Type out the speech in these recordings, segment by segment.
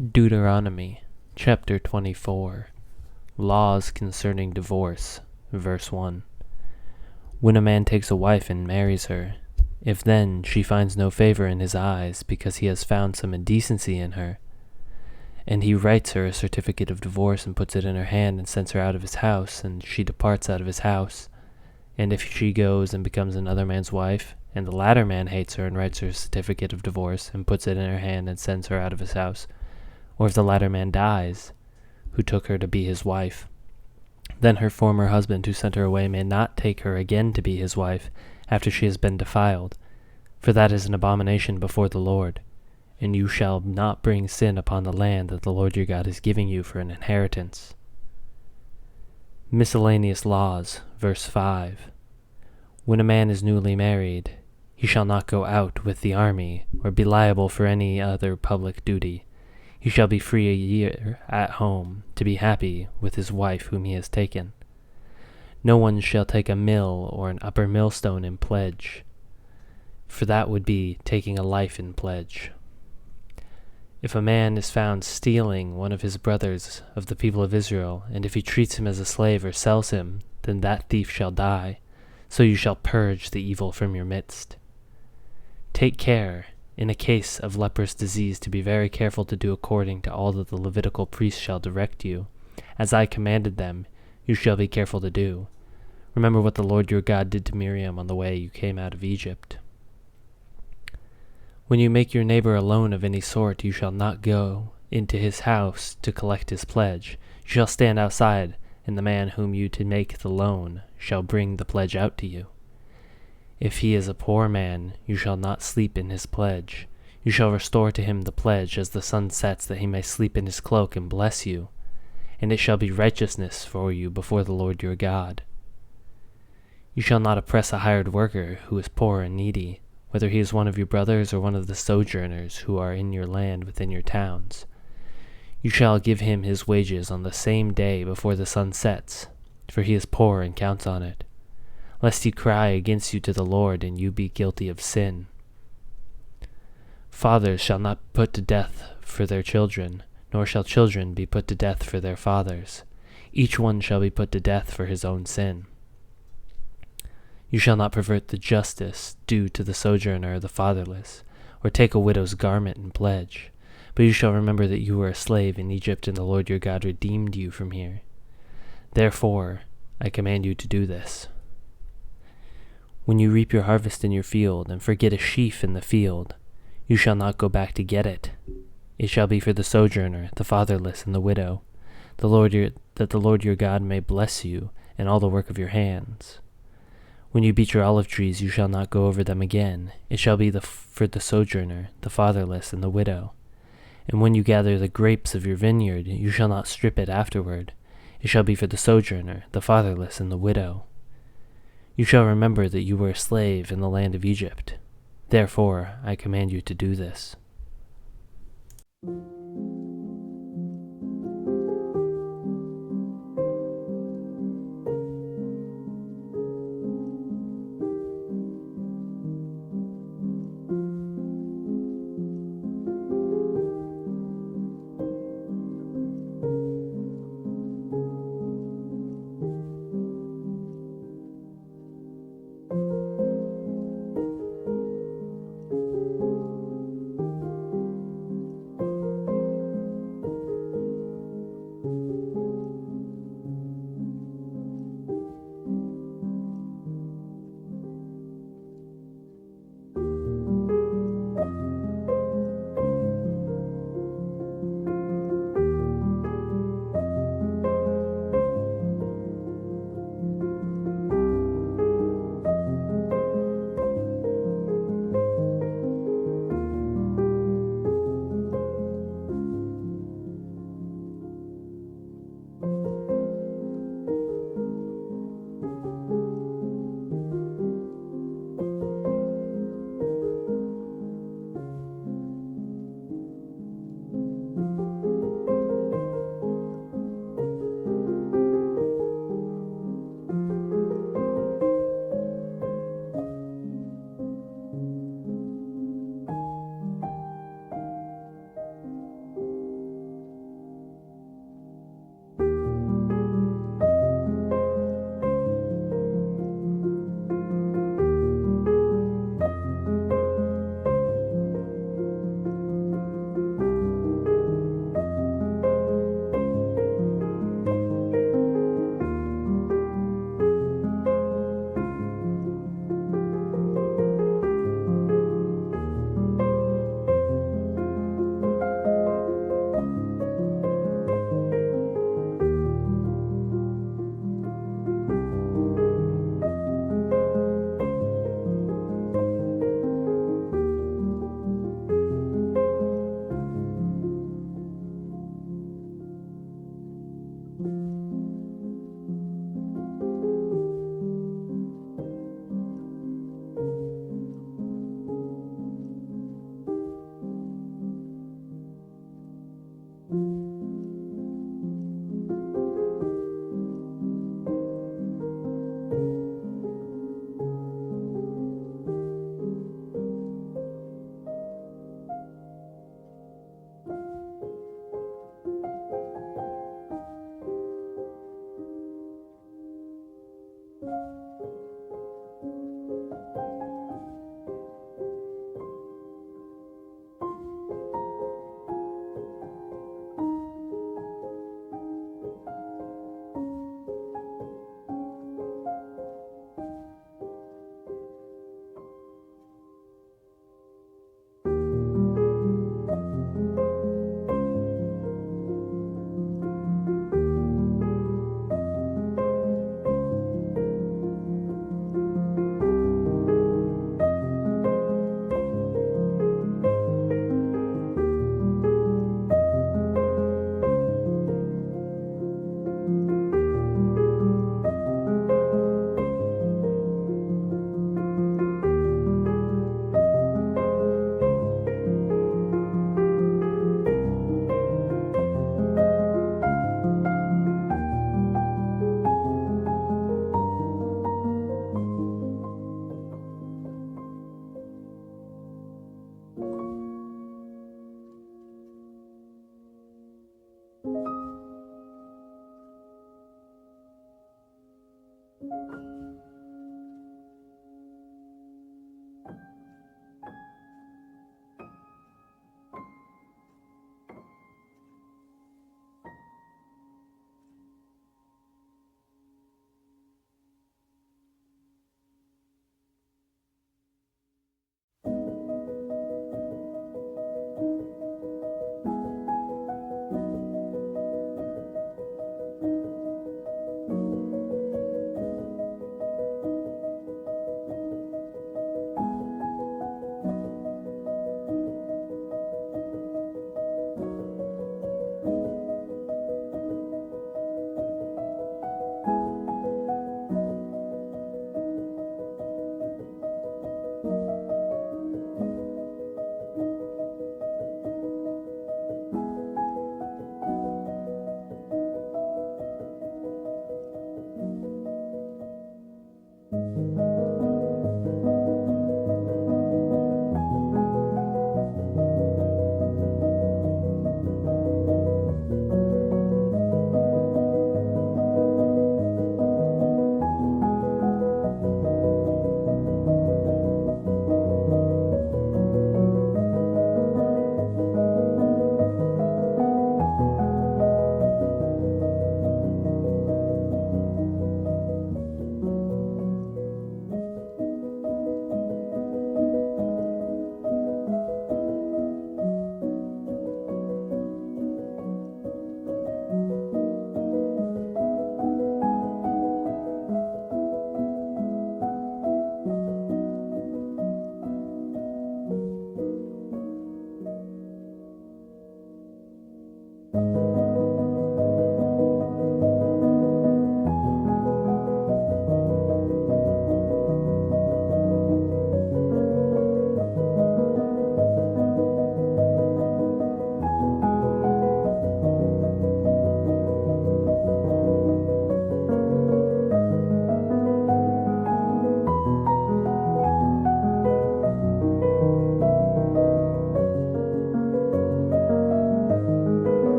Deuteronomy, chapter 24, Laws concerning divorce, verse 1. When a man takes a wife and marries her, if then she finds no favor in his eyes because he has found some indecency in her, and he writes her a certificate of divorce and puts it in her hand and sends her out of his house, and she departs out of his house, and if she goes and becomes another man's wife, and the latter man hates her and writes her a certificate of divorce and puts it in her hand and sends her out of his house, or if the latter man dies, who took her to be his wife, then her former husband who sent her away may not take her again to be his wife after she has been defiled, for that is an abomination before the Lord, and you shall not bring sin upon the land that the Lord your God is giving you for an inheritance. Miscellaneous laws, verse 5. When a man is newly married, he shall not go out with the army, or be liable for any other public duty. He shall be free a year at home, to be happy with his wife whom he has taken. No one shall take a mill or an upper millstone in pledge, for that would be taking a life in pledge. If a man is found stealing one of his brothers of the people of Israel, and if he treats him as a slave or sells him, then that thief shall die, so you shall purge the evil from your midst. Take care, in a case of leprous disease, to be very careful to do according to all that the Levitical priests shall direct you. As I commanded them, you shall be careful to do. Remember what the Lord your God did to Miriam on the way you came out of Egypt. When you make your neighbor a loan of any sort, you shall not go into his house to collect his pledge. You shall stand outside, and the man whom you to make the loan shall bring the pledge out to you. If he is a poor man, you shall not sleep in his pledge. You shall restore to him the pledge as the sun sets, that he may sleep in his cloak and bless you, and it shall be righteousness for you before the Lord your God. You shall not oppress a hired worker who is poor and needy, whether he is one of your brothers or one of the sojourners who are in your land within your towns. You shall give him his wages on the same day before the sun sets, for he is poor and counts on it, lest he cry against you to the Lord, and you be guilty of sin. Fathers shall not put to death for their children, nor shall children be put to death for their fathers. Each one shall be put to death for his own sin. You shall not pervert the justice due to the sojourner or the fatherless, or take a widow's garment in pledge. But you shall remember that you were a slave in Egypt, and the Lord your God redeemed you from here. Therefore, I command you to do this. When you reap your harvest in your field, and forget a sheaf in the field, you shall not go back to get it. It shall be for the sojourner, the fatherless, and the widow, that the Lord your God may bless you in all the work of your hands. When you beat your olive trees, you shall not go over them again. It shall be for the sojourner, the fatherless, and the widow. And when you gather the grapes of your vineyard, you shall not strip it afterward. It shall be for the sojourner, the fatherless, and the widow. You shall remember that you were a slave in the land of Egypt. Therefore, I command you to do this.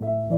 you.